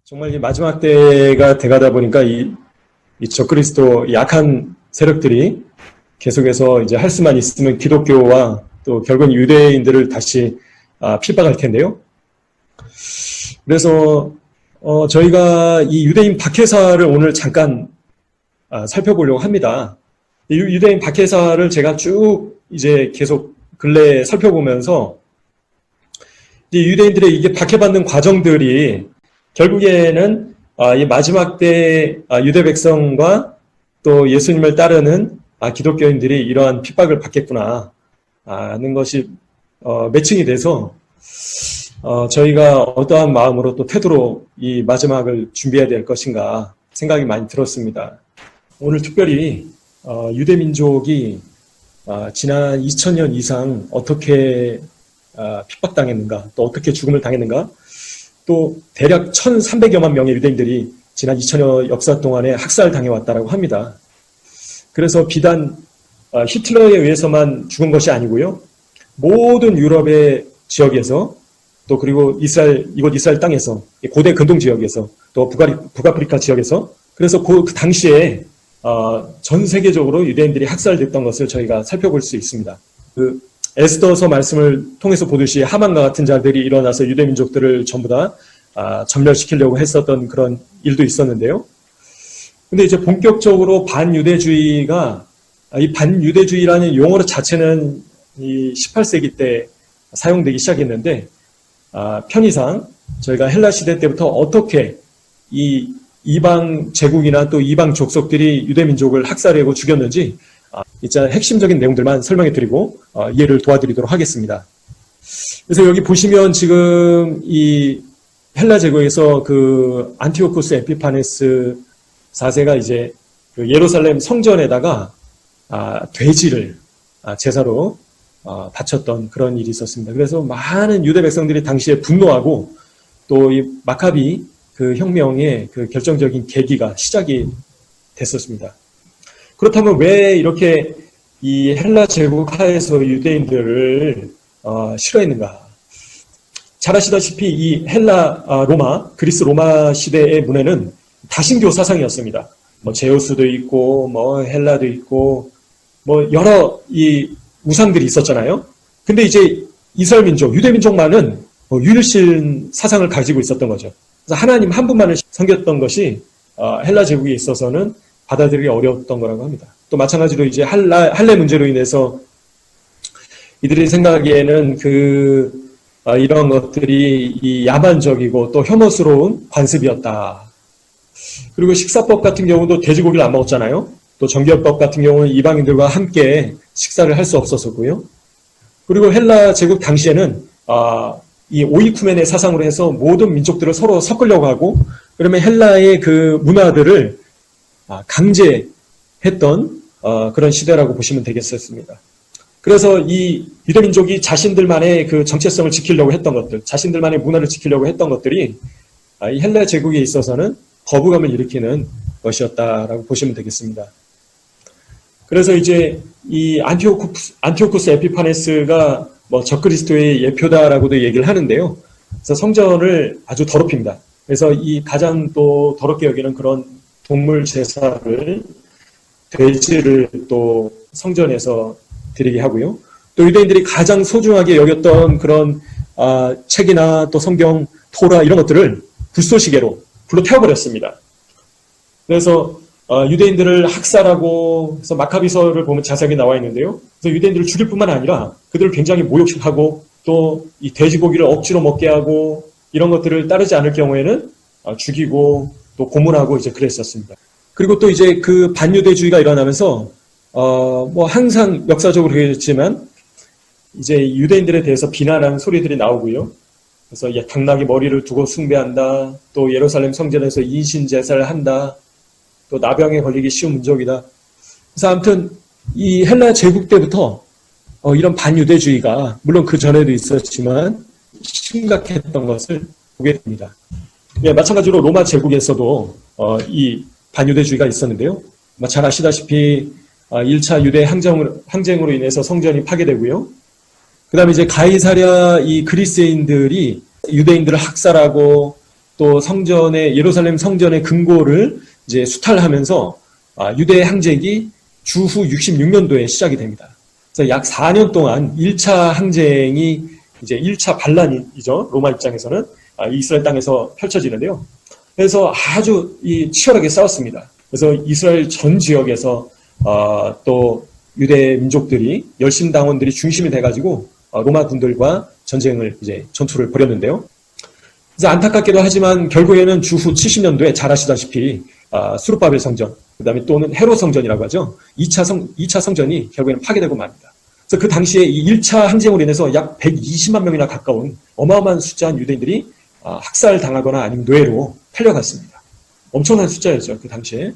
정말 이 마지막 때가 돼가다 보니까 이 적그리스도 약한 세력들이 계속해서 이제 할 수만 있으면 기독교와 또 결국은 유대인들을 다시 핍박할 텐데요. 그래서 저희가 이 유대인 박해사를 오늘 잠깐 살펴보려고 합니다. 이 유대인 박해사를 제가 쭉 이제 계속 근래에 살펴보면서 이 유대인들의 이게 박해받는 과정들이 결국에는 이 마지막 때 유대 백성과 또 예수님을 따르는 기독교인들이 이러한 핍박을 받겠구나 하는 것이 매칭이 돼서 저희가 어떠한 마음으로 또 태도로 이 마지막을 준비해야 될 것인가 생각이 많이 들었습니다. 오늘 특별히 유대 민족이 지난 2000년 이상 어떻게 핍박당했는가, 또 어떻게 죽음을 당했는가, 또 대략 1300여만 명의 유대인들이 지난 2000여 역사 동안에 학살당해왔다고 합니다. 그래서 비단 히틀러에 의해서만 죽은 것이 아니고요. 모든 유럽의 지역에서 또 그리고 이곳 이스라엘 땅에서 고대 근동 지역에서 또 북아프리카 지역에서 그래서 그 당시에 전 세계적으로 유대인들이 학살됐던 것을 저희가 살펴볼 수 있습니다. 그 에스더서 말씀을 통해서 보듯이 하만과 같은 자들이 일어나서 유대 민족들을 전부 다 전멸시키려고 했었던 그런 일도 있었는데요. 근데 이제 본격적으로 반유대주의가 이 반유대주의라는 용어 자체는 이 18세기 때 사용되기 시작했는데 편의상 저희가 헬라 시대 때부터 어떻게 이 이방 제국이나 또 이방 족속들이 유대 민족을 학살하고 죽였는지 일단 핵심적인 내용들만 설명해 드리고 이해를 도와드리도록 하겠습니다. 그래서 여기 보시면 지금 이 헬라 제국에서 그 안티오코스 에피파네스 4세가 이제 그 예루살렘 성전에다가 돼지를 제사로 바쳤던 그런 일이 있었습니다. 그래서 많은 유대 백성들이 당시에 분노하고 또 이 마카비 그 혁명의 그 결정적인 계기가 시작이 됐었습니다. 그렇다면 왜 이렇게 이 헬라 제국 하에서 유대인들을 싫어했는가? 잘 아시다시피 이 헬라 그리스 로마 시대의 문화는 다신교 사상이었습니다. 뭐 제우스도 있고 뭐 헬라도 있고 뭐 여러 이 우상들이 있었잖아요. 근데 이제 이스라엘 민족, 유대 민족만은 유일신 사상을 가지고 있었던 거죠. 그래서 하나님 한 분만을 섬겼던 것이 헬라 제국에 있어서는 받아들이기 어려웠던 거라고 합니다. 또 마찬가지로 이제 할례 문제로 인해서 이들이 생각하기에는 이런 것들이 이 야만적이고 또 혐오스러운 관습이었다. 그리고 식사법 같은 경우도 돼지고기를 안 먹었잖아요. 또 정결법 같은 경우는 이방인들과 함께 식사를 할 수 없었었고요. 그리고 헬라 제국 당시에는 이 오이쿠멘의 사상으로 해서 모든 민족들을 서로 섞으려고 하고 그러면 헬라의 그 문화들을 강제했던 그런 시대라고 보시면 되겠습니다. 그래서 이 유대 민족이 자신들만의 그 정체성을 지키려고 했던 것들, 자신들만의 문화를 지키려고 했던 것들이 이 헬라 제국에 있어서는 거부감을 일으키는 것이었다라고 보시면 되겠습니다. 그래서 이제 이 안티오코스 에피파네스가 뭐 적그리스도의 예표다라고도 얘기를 하는데요. 그래서 성전을 아주 더럽힙니다. 그래서 이 가장 또 더럽게 여기는 그런 동물 제사를 돼지를 또 성전에서 드리게 하고요. 또 유대인들이 가장 소중하게 여겼던 그런 책이나 또 성경, 토라 이런 것들을 불쏘시개로 불로 태워버렸습니다. 그래서 유대인들을 학살하고 그래서 마카비서를 보면 자세하게 나와 있는데요. 그래서 유대인들을 죽일 뿐만 아니라 그들을 굉장히 모욕하고 또 이 돼지고기를 억지로 먹게 하고 이런 것들을 따르지 않을 경우에는 죽이고 또 고문하고 이제 그랬었습니다. 그리고 또 이제 그 반유대주의가 일어나면서 뭐 항상 역사적으로 그랬지만 이제 유대인들에 대해서 비난하는 소리들이 나오고요. 그래서 당나귀 머리를 두고 숭배한다. 또 예루살렘 성전에서 인신 제사를 한다. 또 나병에 걸리기 쉬운 민족이다. 그래서 아무튼 이 헬라 제국 때부터 이런 반유대주의가 물론 그 전에도 있었지만 심각했던 것을 보게 됩니다. 예, 마찬가지로 로마 제국에서도 이 반유대주의가 있었는데요. 잘 아시다시피 1차 유대 항쟁으로 인해서 성전이 파괴되고요. 그 다음에 이제 가이사랴 이 그리스인들이 유대인들을 학살하고 또 예루살렘 성전의 금고를 이제 수탈하면서 유대 항쟁이 주후 66년도에 시작이 됩니다. 그래서 약 4년 동안 1차 항쟁이 이제 1차 반란이죠. 로마 입장에서는 이스라엘 땅에서 펼쳐지는데요. 그래서 아주 치열하게 싸웠습니다. 그래서 이스라엘 전 지역에서 또 유대 민족들이 열심당원들이 중심이 돼가지고 로마 군들과 전투를 벌였는데요. 그래서 안타깝게도 하지만 결국에는 주후 70년도에 잘 아시다시피 수르바벨 성전, 그 다음에 또는 헤롯 성전이라고 하죠. 2차 성전이 결국에는 파괴되고 맙니다. 그래서 그 당시에 이 1차 항쟁으로 인해서 약 120만 명이나 가까운 어마어마한 숫자의 유대인들이 학살당하거나 아니면 노예로 팔려갔습니다. 엄청난 숫자였죠, 그 당시에.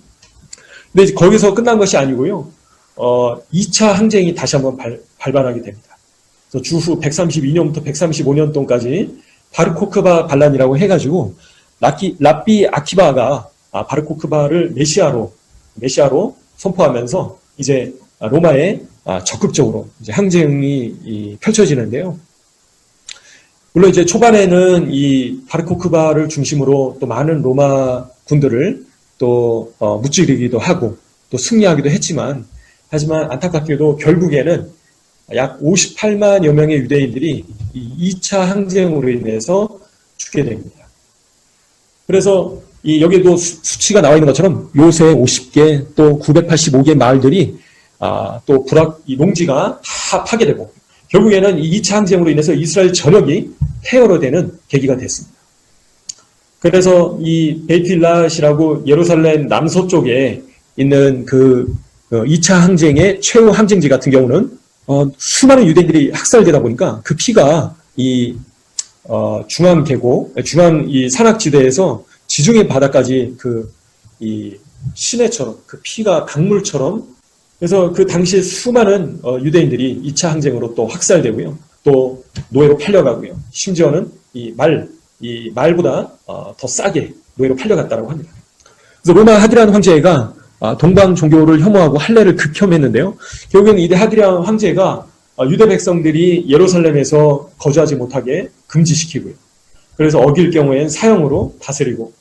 근데 이제 거기서 끝난 것이 아니고요. 2차 항쟁이 다시 한번 발발하게 됩니다. 그래서 주후 132년부터 135년 동까지 바르코크바 반란이라고 해가지고 랍비 아키바가 바르코크바를 메시아로 선포하면서 이제 로마에 적극적으로 이제 항쟁이 펼쳐지는데요. 물론 이제 초반에는 이 바르코크바를 중심으로 또 많은 로마 군들을 또 무찌르기도 하고 또 승리하기도 했지만, 하지만 안타깝게도 결국에는 약 58만여 명의 유대인들이 이 2차 항쟁으로 인해서 죽게 됩니다. 그래서 여기에도 수치가 나와 있는 것처럼 요새 50개 또 985개 마을들이 또 농지가 다 파괴되고, 결국에는 이 2차 항쟁으로 인해서 이스라엘 전역이 폐허로 되는 계기가 됐습니다. 그래서 이 베이틸랏이라고 예루살렘 남서쪽에 있는 그 2차 항쟁의 최후 항쟁지 같은 경우는 수많은 유대인들이 학살되다 보니까 그 피가 이 중앙 이 산악지대에서 지중해 바다까지 이 시내처럼 그 피가 강물처럼, 그래서 그 당시에 수많은 유대인들이 2차 항쟁으로 또 학살되고요. 또 노예로 팔려가고요. 심지어는 이 말보다 더 싸게 노예로 팔려갔다고 합니다. 그래서 로마 하디란 황제가 동방 종교를 혐오하고 할례를 극혐했는데요. 결국에는 이때 하디란 황제가 유대 백성들이 예루살렘에서 거주하지 못하게 금지시키고요. 그래서 어길 경우엔 사형으로 다스리고,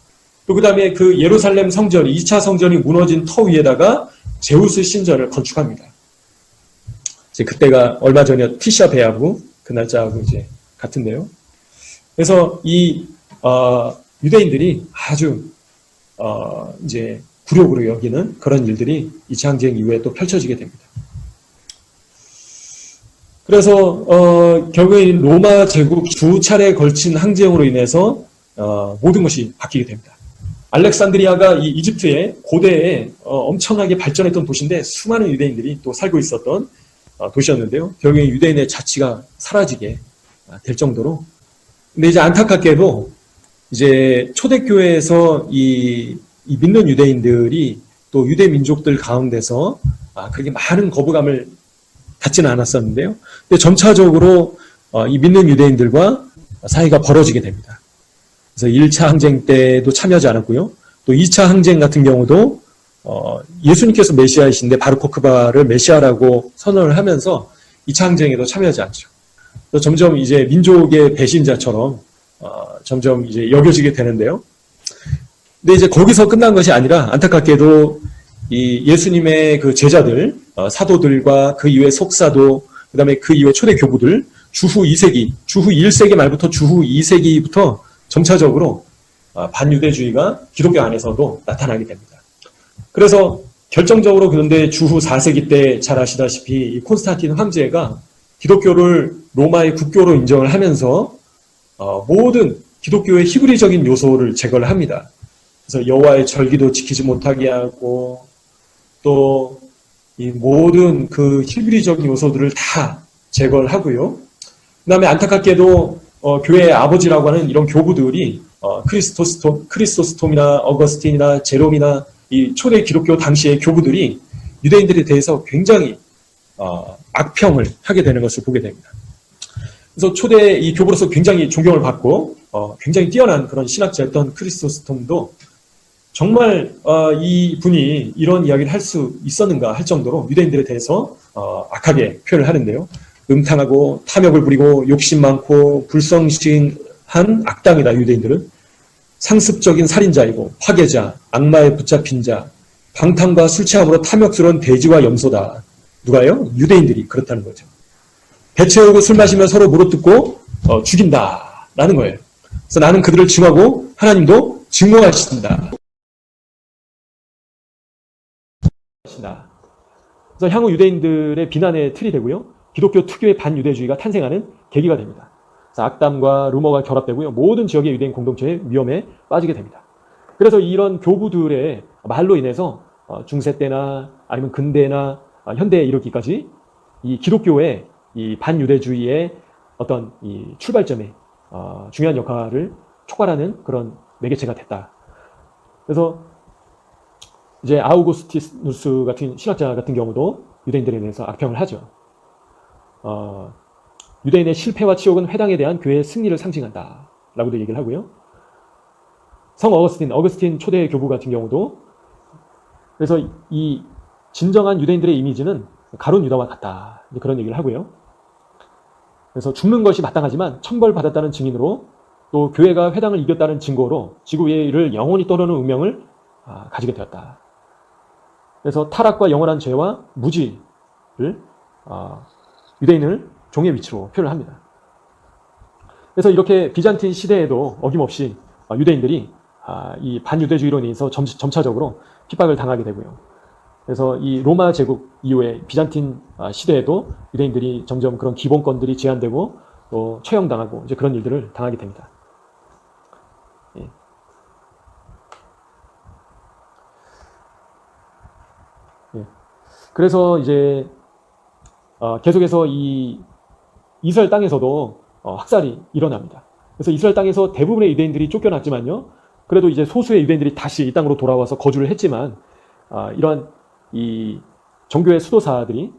또 그 다음에 그 예루살렘 성전이 2차 성전이 무너진 터 위에다가 제우스 신전을 건축합니다. 이제 그때가 얼마 전이었 티샤 베아브 그 날짜하고 이제 같은데요. 그래서 이 유대인들이 아주 이제 굴욕으로 여기는 그런 일들이 2차 항쟁 이후에 또 펼쳐지게 됩니다. 그래서 결국에 로마 제국 수차례에 걸친 항쟁으로 인해서 모든 것이 바뀌게 됩니다. 알렉산드리아가 이 이집트의 고대에 엄청나게 발전했던 도시인데 수많은 유대인들이 또 살고 있었던 도시였는데요. 결국에 유대인의 자치가 사라지게 될 정도로. 근데 이제 안타깝게도 이제 초대교회에서 이 믿는 유대인들이 또 유대 민족들 가운데서 그렇게 많은 거부감을 갖지는 않았었는데요. 근데 점차적으로 이 믿는 유대인들과 사이가 벌어지게 됩니다. 그래서 1차 항쟁 때도 참여하지 않았고요. 또 2차 항쟁 같은 경우도 예수님께서 메시아이신데 바르코크바를 메시아라고 선언을 하면서 2차 항쟁에도 참여하지 않죠. 그래서 점점 이제 민족의 배신자처럼 점점 이제 여겨지게 되는데요. 근데 이제 거기서 끝난 것이 아니라 안타깝게도 이 예수님의 그 제자들, 사도들과 그 이후에 속사도, 그 다음에 그 이후에 초대 교부들, 주후 1세기 말부터 주후 2세기부터 점차적으로 반유대주의가 기독교 안에서도 나타나게 됩니다. 그래서 결정적으로 그런데 주후 4세기 때 잘 아시다시피 이 콘스탄틴 황제가 기독교를 로마의 국교로 인정을 하면서 모든 기독교의 히브리적인 요소를 제거를 합니다. 그래서 여호와의 절기도 지키지 못하게 하고 또 이 모든 그 히브리적인 요소들을 다 제거를 하고요. 그 다음에 안타깝게도 교회의 아버지라고 하는 이런 교부들이 크리스토스톰이나 어거스틴이나 제롬이나 이 초대 기독교 당시의 교부들이 유대인들에 대해서 굉장히 악평을 하게 되는 것을 보게 됩니다. 그래서 초대 이 교부로서 굉장히 존경을 받고 굉장히 뛰어난 그런 신학자였던 크리스토스톰도 정말 이 분이 이런 이야기를 할 수 있었는가 할 정도로 유대인들에 대해서 악하게 표현을 하는데요. 음탕하고 탐욕을 부리고 욕심 많고 불성실한 악당이다 유대인들은. 상습적인 살인자이고 파괴자, 악마에 붙잡힌 자, 방탕과 술 취함으로 탐욕스러운 돼지와 염소다. 누가요? 유대인들이 그렇다는 거죠. 배 채우고 술 마시며 서로 물어뜯고 죽인다 라는 거예요. 그래서 나는 그들을 증하고 하나님도 증오하신다. 그래서 향후 유대인들의 비난의 틀이 되고요. 기독교 특유의 반유대주의가 탄생하는 계기가 됩니다. 그래서 악담과 루머가 결합되고요. 모든 지역의 유대인 공동체의 위험에 빠지게 됩니다. 그래서 이런 교부들의 말로 인해서 중세 때나 아니면 근대나 현대에 이르기까지 이 기독교의 이 반유대주의의 어떤 이 출발점에 중요한 역할을 촉발하는 그런 매개체가 됐다. 그래서 이제 아우구스티누스 같은 신학자 같은 경우도 유대인들에 대해서 악평을 하죠. 유대인의 실패와 치욕은 회당에 대한 교회의 승리를 상징한다 라고도 얘기를 하고요. 성 어거스틴 초대 교부 같은 경우도 그래서 이 진정한 유대인들의 이미지는 가룟 유다와 같다 그런 얘기를 하고요. 그래서 죽는 것이 마땅하지만 천벌받았다는 증인으로 또 교회가 회당을 이겼다는 증거로 지구를 영원히 떠도는 운명을 가지게 되었다. 그래서 타락과 영원한 죄와 무지를 유대인을 종의 위치로 표현을 합니다. 그래서 이렇게 비잔틴 시대에도 어김없이 유대인들이 이 반유대주의로 인해서 점차적으로 핍박을 당하게 되고요. 그래서 이 로마 제국 이후에 비잔틴 시대에도 유대인들이 점점 그런 기본권들이 제한되고 또 처형당하고 이제 그런 일들을 당하게 됩니다. 예. 예. 그래서 이제 계속해서 이 이스라엘 땅에서도 학살이 일어납니다. 그래서 이스라엘 땅에서 대부분의 유대인들이 쫓겨났지만요. 그래도 이제 소수의 유대인들이 다시 이 땅으로 돌아와서 거주를 했지만 이러한 이 정교의 수도사들이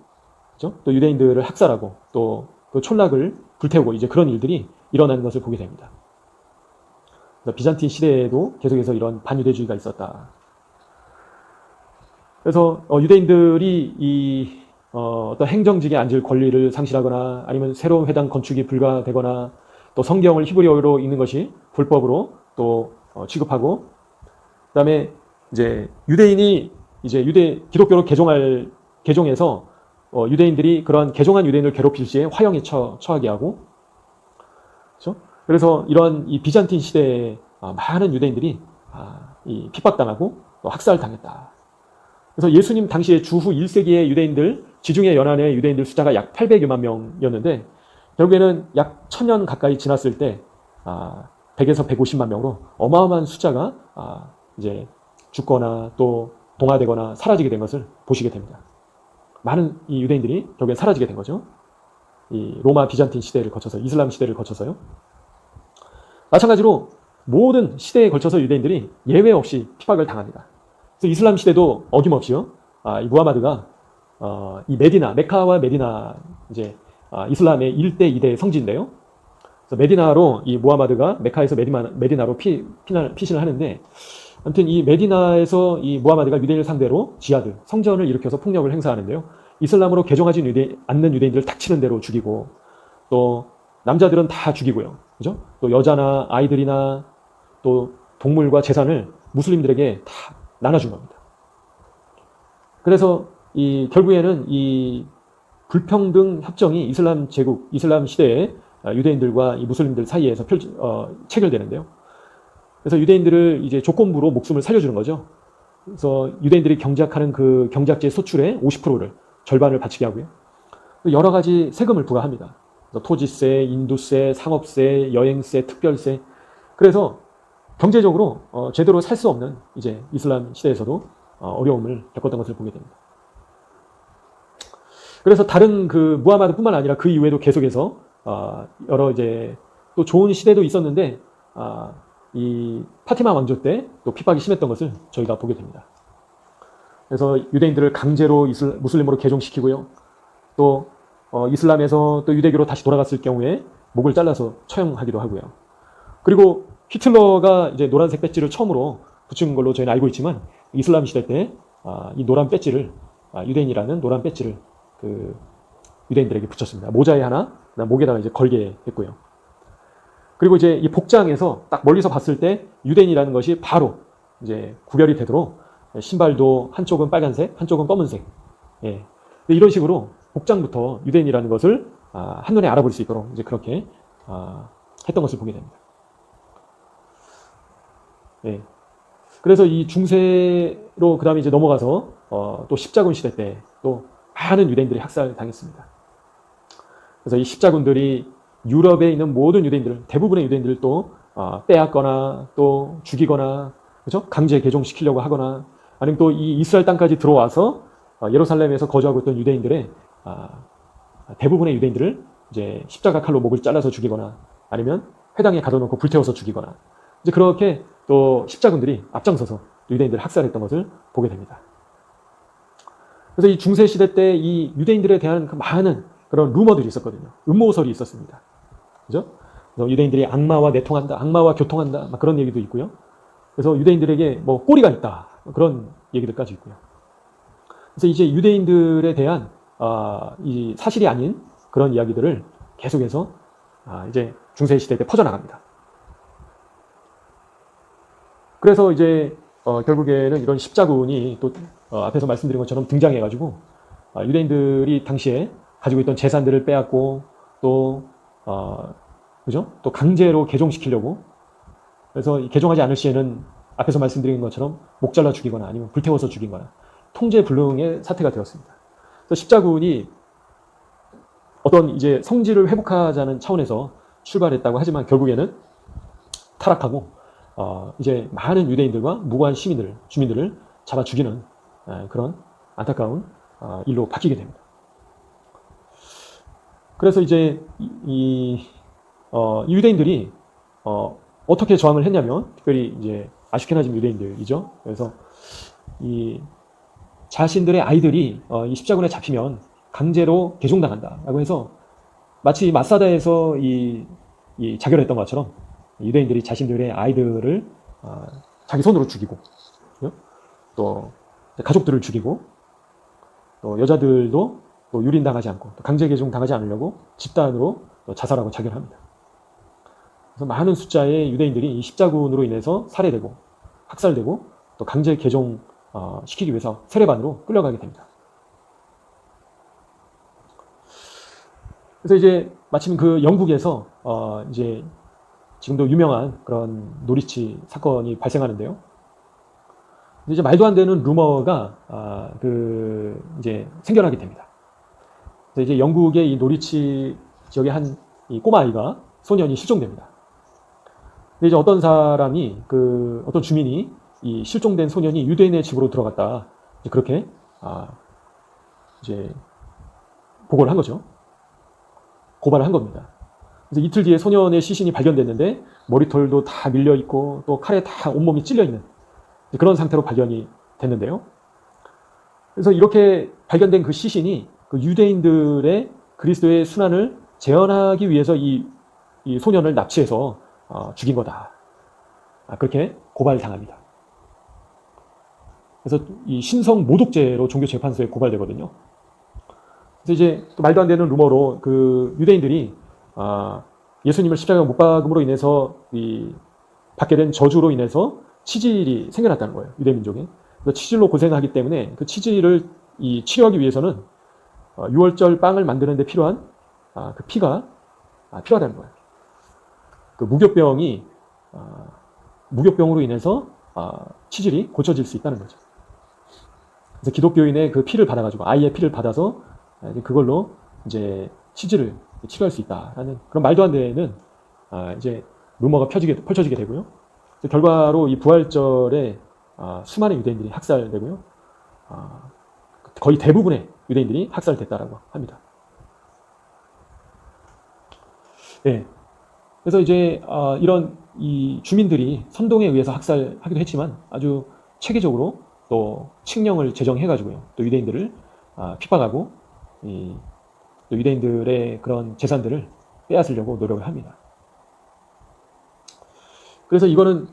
그렇죠? 또 유대인들을 학살하고 또 그 촌락을 불태우고 이제 그런 일들이 일어나는 것을 보게 됩니다. 비잔틴 시대에도 계속해서 이런 반유대주의가 있었다. 그래서 유대인들이 이 어떤 행정직에 앉을 권리를 상실하거나 아니면 새로운 회당 건축이 불가되거나 또 성경을 히브리어로 읽는 것이 불법으로 또 취급하고 그다음에 이제 유대인이 이제 기독교로 개종해서 유대인들이 그런 개종한 유대인을 괴롭힐 시에 화형에 처하게 하고 그렇죠? 그래서 이런 이 비잔틴 시대에 많은 유대인들이 이 핍박당하고 또 학살당했다. 그래서 예수님 당시에 주후 1세기의 유대인들 지중해 연안의 유대인들 숫자가 약 800여만 명이었는데 결국에는 약 1000년 가까이 지났을 때 100에서 150만 명으로 어마어마한 숫자가 이제 죽거나 또 동화되거나 사라지게 된 것을 보시게 됩니다. 많은 이 유대인들이 결국에 사라지게 된 거죠. 이 로마 비잔틴 시대를 거쳐서 이슬람 시대를 거쳐서요. 마찬가지로 모든 시대에 걸쳐서 유대인들이 예외 없이 핍박을 당합니다. 그래서 이슬람 시대도 어김없이요. 이 무하마드가 이 메카와 메디나 이제 이슬람의 1대 2대 성지인데요. 그래서 메디나로 이 무하마드가 메카에서 메디나로 피신을 하는데 아무튼 이 메디나에서 이 무하마드가 유대인을 상대로 지하드, 성전을 일으켜서 폭력을 행사하는데요. 이슬람으로 개종하지 않는 유대인들을 닥치는 대로 죽이고 또 남자들은 다 죽이고요. 그죠? 또 여자나 아이들이나 또 동물과 재산을 무슬림들에게 다 나눠준 겁니다. 그래서 결국에는 이 불평등 협정이 이슬람 제국, 이슬람 시대에 유대인들과 이 무슬림들 사이에서 체결되는데요. 그래서 유대인들을 이제 조건부로 목숨을 살려주는 거죠. 그래서 유대인들이 경작하는 그 경작지의 소출의 50%를 절반을 바치게 하고요. 여러 가지 세금을 부과합니다. 토지세, 인두세, 상업세, 여행세, 특별세. 그래서 경제적으로 제대로 살 수 없는 이제 이슬람 시대에서도 어려움을 겪었던 것을 보게 됩니다. 그래서 다른 그 무하마드뿐만 아니라 그 이후에도 계속해서 여러 이제 또 좋은 시대도 있었는데 이 파티마 왕조 때 또 핍박이 심했던 것을 저희가 보게 됩니다. 그래서 유대인들을 강제로 무슬림으로 개종시키고요. 또 이슬람에서 또 유대교로 다시 돌아갔을 경우에 목을 잘라서 처형하기도 하고요. 그리고 히틀러가 이제 노란색 배지를 처음으로 붙인 걸로 저희는 알고 있지만 이슬람 시대 때 이 노란 배지를 유대인이라는 노란 배지를 그 유대인들에게 붙였습니다. 모자에 하나, 목에다가 이제 걸게 했고요. 그리고 이제 이 복장에서 딱 멀리서 봤을 때 유대인이라는 것이 바로 이제 구별이 되도록 신발도 한쪽은 빨간색, 한쪽은 검은색. 예. 이런 식으로 복장부터 유대인이라는 것을 한눈에 알아볼 수 있도록 이제 그렇게 했던 것을 보게 됩니다. 예. 그래서 이 중세로 그 다음에 이제 넘어가서 또 십자군 시대 때 또 많은 유대인들이 학살당했습니다. 그래서 이 십자군들이 유럽에 있는 모든 유대인들, 대부분의 유대인들을 또 빼앗거나 또 죽이거나, 그죠? 강제 개종시키려고 하거나, 아니면 또 이 이스라엘 땅까지 들어와서 예루살렘에서 거주하고 있던 유대인들의 대부분의 유대인들을 이제 십자가 칼로 목을 잘라서 죽이거나, 아니면 회당에 가둬놓고 불태워서 죽이거나, 이제 그렇게 또 십자군들이 앞장서서 유대인들을 학살했던 것을 보게 됩니다. 그래서 이 중세 시대 때 이 유대인들에 대한 그 많은 그런 루머들이 있었거든요. 음모설이 있었습니다. 그죠? 그래서 유대인들이 악마와 내통한다, 악마와 교통한다, 막 그런 얘기도 있고요. 그래서 유대인들에게 뭐 꼬리가 있다, 그런 얘기들까지 있고요. 그래서 이제 유대인들에 대한 이 사실이 아닌 그런 이야기들을 계속해서 이제 중세 시대 때 퍼져나갑니다. 그래서 이제 결국에는 이런 십자군이 또 앞에서 말씀드린 것처럼 등장해가지고 유대인들이 당시에 가지고 있던 재산들을 빼앗고 또 그죠? 또 강제로 개종시키려고, 그래서 개종하지 않을 시에는 앞에서 말씀드린 것처럼 목 잘라 죽이거나 아니면 불태워서 죽이거나 통제불능의 사태가 되었습니다. 그래서 십자군이 어떤 이제 성질을 회복하자는 차원에서 출발했다고 하지만 결국에는 타락하고 이제 많은 유대인들과 무고한 시민들, 주민들을 잡아 죽이는 그런 안타까운 일로 바뀌게 됩니다. 그래서 이제 이 유대인들이 어떻게 저항을 했냐면, 특별히 이제 아슈케나즘 유대인들이죠. 그래서 이 자신들의 아이들이 이 십자군에 잡히면 강제로 개종당한다라고 해서 마치 마사다에서 이 자결했던 것처럼 유대인들이 자신들의 아이들을 자기 손으로 죽이고, 또 가족들을 죽이고, 또 여자들도 또 유린당하지 않고 또 강제 개종 당하지 않으려고 집단으로 자살하고 자결합니다. 그래서 많은 숫자의 유대인들이 이 십자군으로 인해서 살해되고 학살되고 또 강제 개종 시키기 위해서 세례반으로 끌려가게 됩니다. 그래서 이제 마침 그 영국에서 이제 지금도 유명한 그런 노리치 사건이 발생하는데요. 이제 말도 안 되는 루머가 이제 생겨나게 됩니다. 그래서 이제 영국의 이 노리치 지역의 한 이 꼬마 아이가, 소년이 실종됩니다. 근데 이제 어떤 사람이 어떤 주민이 이 실종된 소년이 유대인의 집으로 들어갔다, 이제 그렇게 이제 보고를 한 거죠. 고발을 한 겁니다. 그래서 이틀 뒤에 소년의 시신이 발견됐는데 머리털도 다 밀려 있고 또 칼에 다 온몸이 찔려 있는 그런 상태로 발견이 됐는데요. 그래서 이렇게 발견된 그 시신이 그 유대인들의 그리스도의 순환을 재현하기 위해서 이 소년을 납치해서 죽인 거다, 그렇게 고발당합니다. 그래서 이 신성 모독죄로 종교재판소에 고발되거든요. 그래서 이제 또 말도 안 되는 루머로 그 유대인들이 예수님을 십자가에 못 박음으로 인해서 받게 된 저주로 인해서 치질이 생겨났다는 거예요, 유대민족에. 그래서 치질로 고생하기 때문에 그 치질을 치료하기 위해서는 유월절 빵을 만드는 데 필요한 그 피가 필요하다는 거예요. 그 무교병으로 인해서 치질이 고쳐질 수 있다는 거죠. 그래서 기독교인의 그 피를 받아가지고, 아이의 피를 받아서 그걸로 이제 치질을 치료할 수 있다라는 그런 말도 안 되는 이제 루머가 펼쳐지게 되고요. 결과로 이 부활절에 수많은 유대인들이 학살되고요. 거의 대부분의 유대인들이 학살됐다라고 합니다. 예. 그래서 이제 이런 이 주민들이 선동에 의해서 학살하기도 했지만 아주 체계적으로 또 칙령을 제정해가지고요, 또 유대인들을 핍박하고 또 유대인들의 그런 재산들을 빼앗으려고 노력을 합니다. 그래서 이거는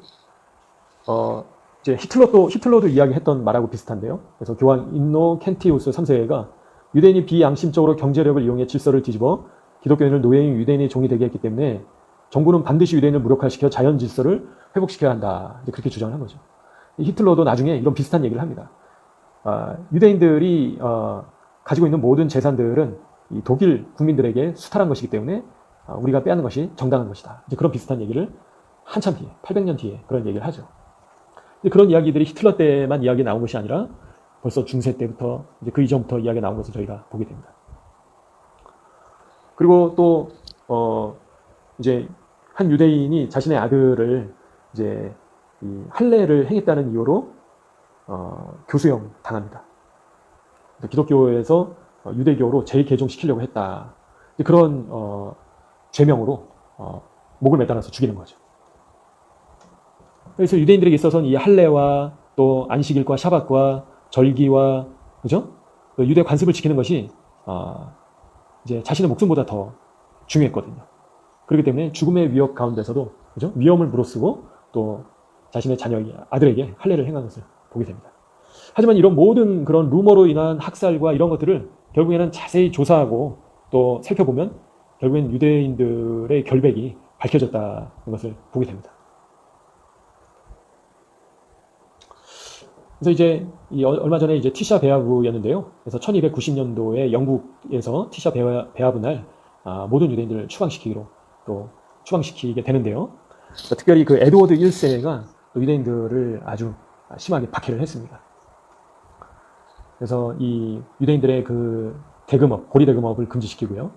이제 히틀러도 이야기했던 말하고 비슷한데요. 그래서 교황 인노켄티우스 3세가 유대인이 비양심적으로 경제력을 이용해 질서를 뒤집어 기독교인을 노예인 유대인의 종이 되게 했기 때문에 정부는 반드시 유대인을 무력화시켜 자연 질서를 회복시켜야 한다. 이제 그렇게 주장을 한 거죠. 히틀러도 나중에 이런 비슷한 얘기를 합니다. 유대인들이 가지고 있는 모든 재산들은 이 독일 국민들에게 수탈한 것이기 때문에 우리가 빼앗는 것이 정당한 것이다. 이제 그런 비슷한 얘기를 한참 뒤에, 800년 뒤에 그런 얘기를 하죠. 그런 이야기들이 히틀러 때만 이야기 나온 것이 아니라 벌써 중세 때부터 이제 그 이전부터 이야기가 나온 것을 저희가 보게 됩니다. 그리고 또 이제 한 유대인이 자신의 아들을 이제 이 할례를 행했다는 이유로 교수형 당합니다. 기독교에서 유대교로 재개종시키려고 했다. 그런 죄명으로 목을 매달아서 죽이는 거죠. 그래서 유대인들에게 있어서는 이 할례와 또 안식일과 샤밧과 절기와 그죠? 유대 관습을 지키는 것이 이제 자신의 목숨보다 더 중요했거든요. 그렇기 때문에 죽음의 위협 가운데서도 그죠? 위험을 무릅쓰고 또 자신의 자녀 아들에게 할례를 행한 것을 보게 됩니다. 하지만 이런 모든 그런 루머로 인한 학살과 이런 것들을 결국에는 자세히 조사하고 또 살펴보면 결국엔 유대인들의 결백이 밝혀졌다는 것을 보게 됩니다. 그래서 이제 얼마 전에 이제 티샤 베아브였는데요. 그래서 1290년도에 영국에서 티샤 베아브 날 모든 유대인들을 추방시키기로 또 추방시키게 되는데요. 특별히 그 에드워드 1세가 유대인들을 아주 심하게 박해를 했습니다. 그래서 이 유대인들의 그 대금업, 고리 대금업을 금지시키고요.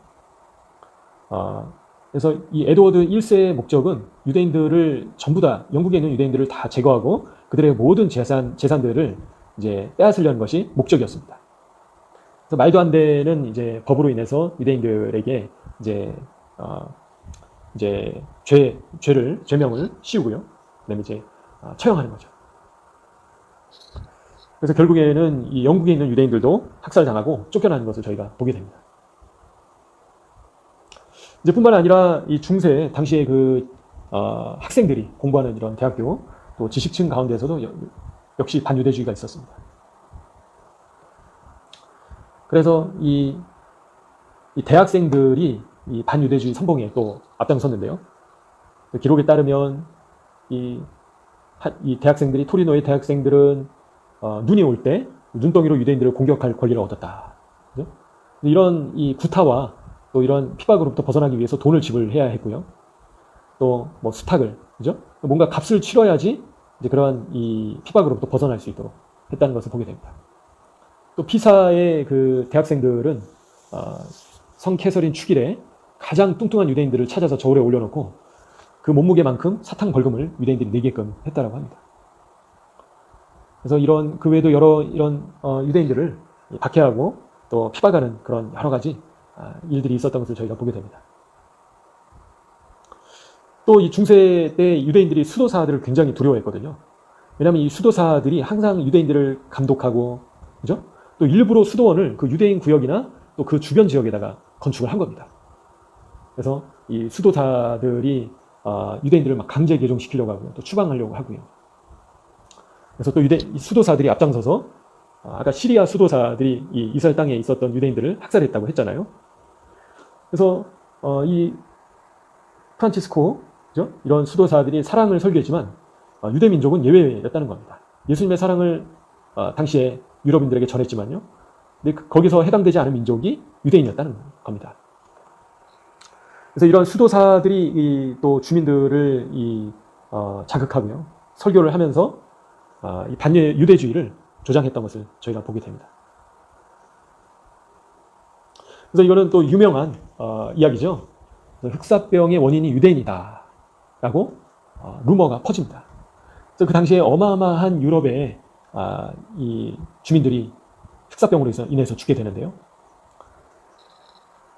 그래서 이 에드워드 1세의 목적은 유대인들을 전부 다 영국에 있는 유대인들을 다 제거하고 그들의 모든 재산들을 이제 빼앗으려는 것이 목적이었습니다. 그래서 말도 안 되는 이제 법으로 인해서 유대인들에게 이제 죄명을 씌우고요. 그다음에 이제 처형하는 거죠. 그래서 결국에는 이 영국에 있는 유대인들도 학살당하고 쫓겨나는 것을 저희가 보게 됩니다. 이제 뿐만 아니라 이 중세 당시에 그 학생들이 공부하는 이런 대학교 또 지식층 가운데서도 역시 반유대주의가 있었습니다. 그래서 이 대학생들이 이 반유대주의 선봉에 또 앞장섰는데요. 그 기록에 따르면 이 대학생들이 토리노의 대학생들은 눈이 올 때 눈덩이로 유대인들을 공격할 권리를 얻었다. 그죠? 이런 이 구타와 또 이런 핍박으로부터 벗어나기 위해서 돈을 지불해야 했고요. 또 뭐 수탁을 그죠? 뭔가 값을 치러야지 이제 그러한 이 핍박으로부터 벗어날 수 있도록 했다는 것을 보게 됩니다. 또 피사의 그 대학생들은 성 캐서린 축일에 가장 뚱뚱한 유대인들을 찾아서 저울에 올려놓고 그 몸무게만큼 사탕 벌금을 유대인들이 내게끔 했다라고 합니다. 그래서 이런 그 외에도 여러 이런 유대인들을 박해하고 또 핍박하는 그런 여러 가지 일들이 있었던 것을 저희가 보게 됩니다. 또 이 중세 때 유대인들이 수도사들을 굉장히 두려워했거든요. 왜냐하면 이 수도사들이 항상 유대인들을 감독하고, 그죠? 또 일부러 수도원을 그 유대인 구역이나 또 그 주변 지역에다가 건축을 한 겁니다. 그래서 이 수도사들이 유대인들을 막 강제 개종시키려고 하고요. 또 추방하려고 하고요. 그래서 또 수도사들이 앞장서서 아까 시리아 수도사들이 이 이스라엘 땅에 있었던 유대인들을 학살했다고 했잖아요. 그래서 이 프란치스코 그죠? 이런 수도사들이 사랑을 설교했지만 유대 민족은 예외였다는 겁니다. 예수님의 사랑을 당시에 유럽인들에게 전했지만요. 근데 거기서 해당되지 않은 민족이 유대인이었다는 겁니다. 그래서 이런 수도사들이 또 주민들을 자극하고요. 설교를 하면서 이 반유대주의를 조장했던 것을 저희가 보게 됩니다. 그래서 이거는 또 유명한 이야기죠. 흑사병의 원인이 유대인이다 라고 루머가 퍼집니다. 그래서 그 당시에 어마어마한 유럽의 이 주민들이 흑사병으로 인해서 죽게 되는데요.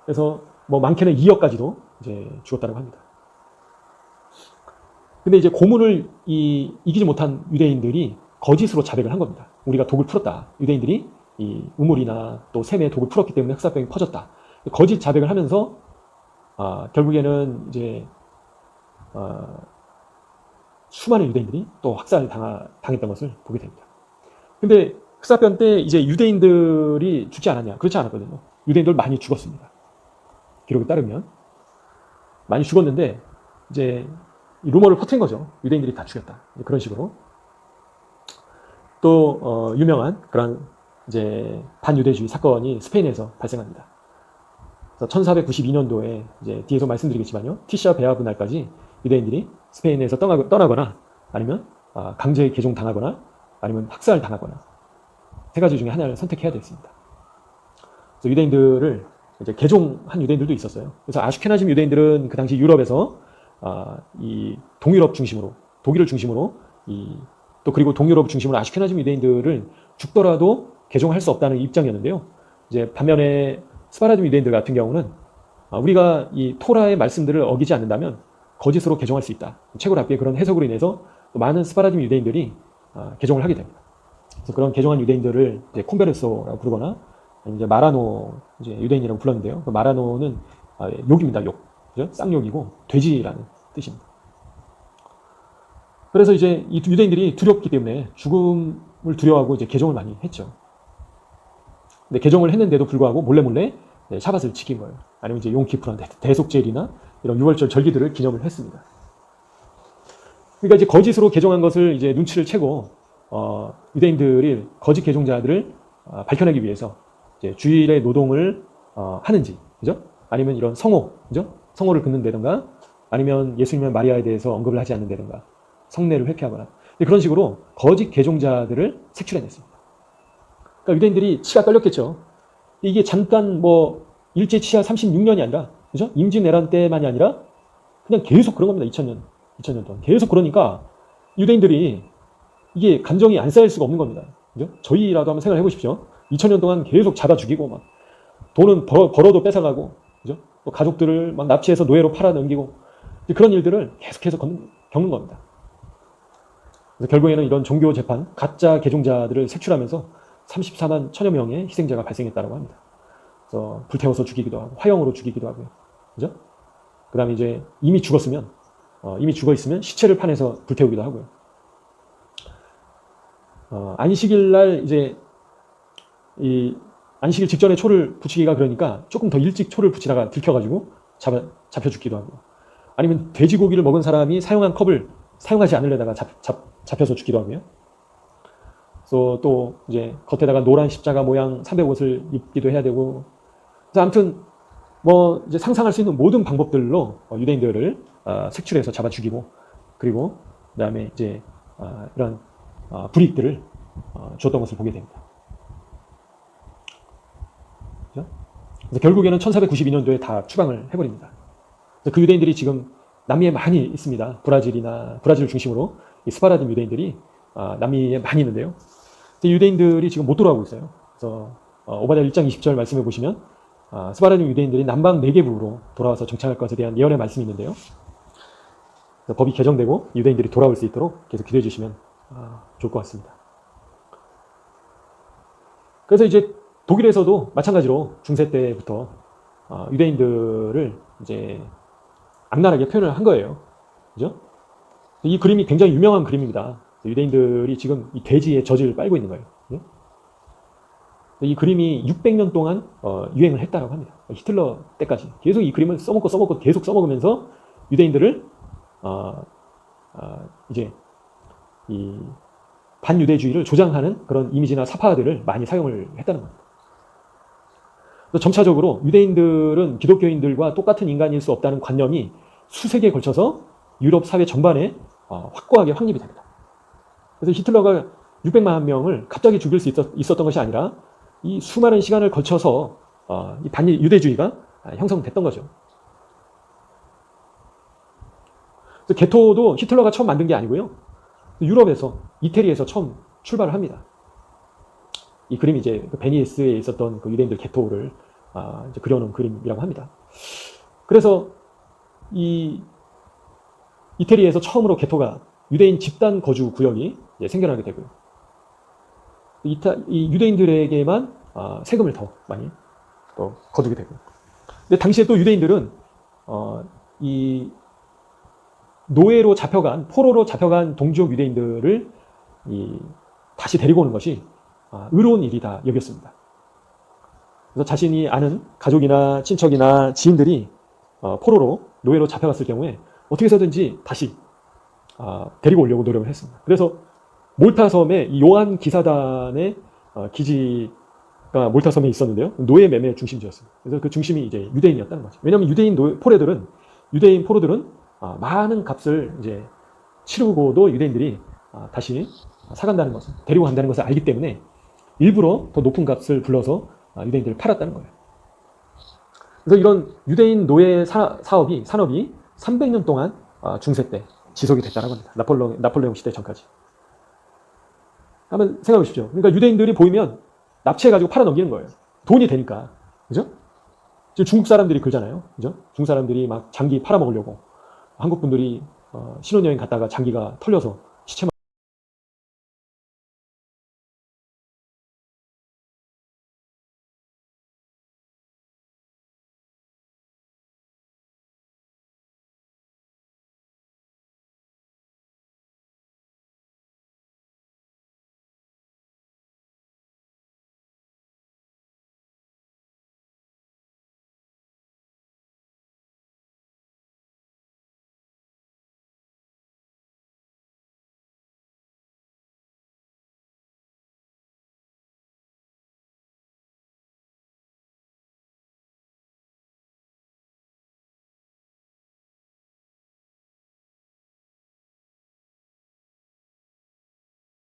그래서 뭐 많게는 2억까지도 이제 죽었다고 합니다. 근데 이제 고문을 이기지 못한 유대인들이 거짓으로 자백을 한 겁니다. 우리가 독을 풀었다. 유대인들이 이 우물이나 또 샘에 독을 풀었기 때문에 흑사병이 퍼졌다. 거짓 자백을 하면서 결국에는 이제 수많은 유대인들이 또 학살 당했던 것을 보게 됩니다. 근데 흑사병 때 이제 유대인들이 죽지 않았냐? 그렇지 않았거든요. 유대인들 많이 죽었습니다. 기록에 따르면 많이 죽었는데 이제 이 루머를 퍼뜨린 거죠. 유대인들이 다 죽였다. 그런 식으로. 또 유명한 그런 이제 반유대주의 사건이 스페인에서 발생합니다. 1492년도에 이제 뒤에서 말씀드리겠지만요. 티샤 베아브 날까지 유대인들이 스페인에서 떠나거나 아니면 강제 개종 당하거나 아니면 학살 당하거나 세 가지 중에 하나를 선택해야 됐습니다. 그래서 유대인들을 이제 개종한 유대인들도 있었어요. 그래서 아슈케나즘 유대인들은 그 당시 유럽에서 이 동유럽 중심으로 독일을 중심으로 또 그리고 동유럽 중심으로 아슈케나즘 유대인들을 죽더라도 개종할 수 없다는 입장이었는데요. 이제 반면에 스파라dim 유대인들 같은 경우는 우리가 이 토라의 말씀들을 어기지 않는다면 거짓으로 개종할 수 있다. 최고랍비의 그런 해석으로 인해서 많은 스파라dim 유대인들이 개종을 하게 됩니다. 그래서 그런 개종한 유대인들을 이제 콘베르소라고 부르거나 이제 마라노 이제 유대인이라고 불렀는데요. 그 마라노는 욕입니다. 욕, 그죠? 쌍욕이고 돼지라는 뜻입니다. 그래서 이제 이 유대인들이 두렵기 때문에 죽음을 두려워하고 이제 개종을 많이 했죠. 근데 개종을 했는데도 불구하고 몰래 샤밧을 지킨 거예요. 아니면 이제 용키프란 대속제일이나 이런 유월절 절기들을 기념을 했습니다. 그러니까 이제 거짓으로 개종한 것을 이제 눈치를 채고 유대인들이 거짓 개종자들을 밝혀내기 위해서 이제 주일에 노동을 하는지, 그죠? 아니면 이런 성호, 그죠? 성호를 긋는다든가, 아니면 예수님과 마리아에 대해서 언급을 하지 않는다든가, 성례를 회피하거나 그런 식으로 거짓 개종자들을 색출해냈습니다. 그러니까 유대인들이 치가 떨렸겠죠. 이게 잠깐 뭐 일제 치하 36년이 아니라, 그죠? 임진왜란 때만이 아니라 그냥 계속 그런 겁니다. 2000년 동안 계속 그러니까 유대인들이 이게 감정이 안 쌓일 수가 없는 겁니다. 그죠? 저희라도 한번 생각해 보십시오. 2000년 동안 계속 잡아 죽이고 막 돈은 벌어도 뺏어가고, 그죠? 또 가족들을 막 납치해서 노예로 팔아 넘기고 그런 일들을 계속해서 겪는 겁니다. 그래서 결국에는 이런 종교 재판, 가짜 개종자들을 색출하면서 34만 천여 명의 희생자가 발생했다고 합니다. 그래서 불태워서 죽이기도 하고 화형으로 죽이기도 하고요. 그죠? 그 다음에 이제 이미 죽어 있으면 시체를 파내서 불태우기도 하고요. 안식일 날 이제 이 안식일 직전에 초를 붙이기가 그러니까 조금 더 일찍 초를 붙이다가 들켜가지고 잡혀 죽기도 하고, 아니면 돼지고기를 먹은 사람이 사용한 컵을 사용하지 않으려다가 잡혀서 죽기도 하고요. 그래서 또 이제 겉에다가 노란 십자가 모양 300옷을 입기도 해야 되고, 그래서 아무튼 뭐 이제 상상할 수 있는 모든 방법들로 유대인들을 색출해서 잡아 죽이고, 그리고 그다음에 이제 이런 불이익들을 줬던 것을 보게 됩니다. 그렇죠? 그래서 결국에는 1492년도에 다 추방을 해버립니다. 그 유대인들이 지금 남미에 많이 있습니다. 브라질을 중심으로 이 스파라dim 유대인들이 남미에 많이 있는데요. 유대인들이 지금 못 돌아오고 있어요. 그래서 오바댜 1장 20절 말씀해 보시면 스파라dim 유대인들이 남방 네게부로 돌아와서 정착할 것에 대한 예언의 말씀이 있는데요. 법이 개정되고 유대인들이 돌아올 수 있도록 계속 기도해 주시면 좋을 것 같습니다. 그래서 이제 독일에서도 마찬가지로 중세 때부터 유대인들을 이제 악랄하게 표현을 한 거예요. 그죠? 이 그림이 굉장히 유명한 그림입니다. 유대인들이 지금 이 돼지의 젖을 빨고 있는 거예요. 그죠? 이 그림이 600년 동안 유행을 했다라고 합니다. 히틀러 때까지 계속 이 그림을 써먹고 계속 써먹으면서 유대인들을 이제 이 반유대주의를 조장하는 그런 이미지나 사파들을 많이 사용을 했다는 겁니다. 점차적으로 유대인들은 기독교인들과 똑같은 인간일 수 없다는 관념이 수세기에 걸쳐서 유럽 사회 전반에 확고하게 확립이 됩니다. 그래서 히틀러가 600만 명을 갑자기 죽일 수 있었던 것이 아니라 이 수많은 시간을 거쳐서 이 반유대주의가 형성됐던 거죠. 그래서 게토도 히틀러가 처음 만든 게 아니고요. 유럽에서, 이태리에서 처음 출발을 합니다. 이 그림이 이제 베니스에 있었던 그 유대인들 게토를 이제 그려놓은 그림이라고 합니다. 그래서 이 이태리에서 처음으로 게토가 유대인 집단 거주 구역이 생겨나게 되고요. 이 유대인들에게만 세금을 더 많이 또 거두게 되고요. 근데 당시에 또 유대인들은 이 노예로 잡혀간, 포로로 잡혀간 동지족 유대인들을 다시 데리고 오는 것이 의로운 일이다 여겼습니다. 그래서 자신이 아는 가족이나 친척이나 지인들이 포로로, 노예로 잡혀갔을 경우에 어떻게 해서든지 다시 데리고 오려고 노력을 했습니다. 그래서 몰타섬에 이 요한 기사단의 기지가 몰타섬에 있었는데요. 노예 매매 중심지였습니다. 그래서 그 중심이 이제 유대인이었다는 거죠. 왜냐하면 유대인 포로들은 많은 값을 이제 치르고도 유대인들이 다시 사간다는 것을, 데리고 간다는 것을 알기 때문에 일부러 더 높은 값을 불러서 유대인들을 팔았다는 거예요. 그래서 이런 유대인 노예 산업이 300년 동안 중세 때 지속이 됐다는 겁니다. 나폴레옹 시대 전까지. 한번 생각해 보십시오. 그러니까 유대인들이 보이면 납치해가지고 팔아넘기는 거예요. 돈이 되니까. 그죠? 지금 중국 사람들이 그러잖아요. 그죠? 중국 사람들이 막 장기 팔아먹으려고. 한국 분들이 신혼여행 갔다가 장기가 털려서 시체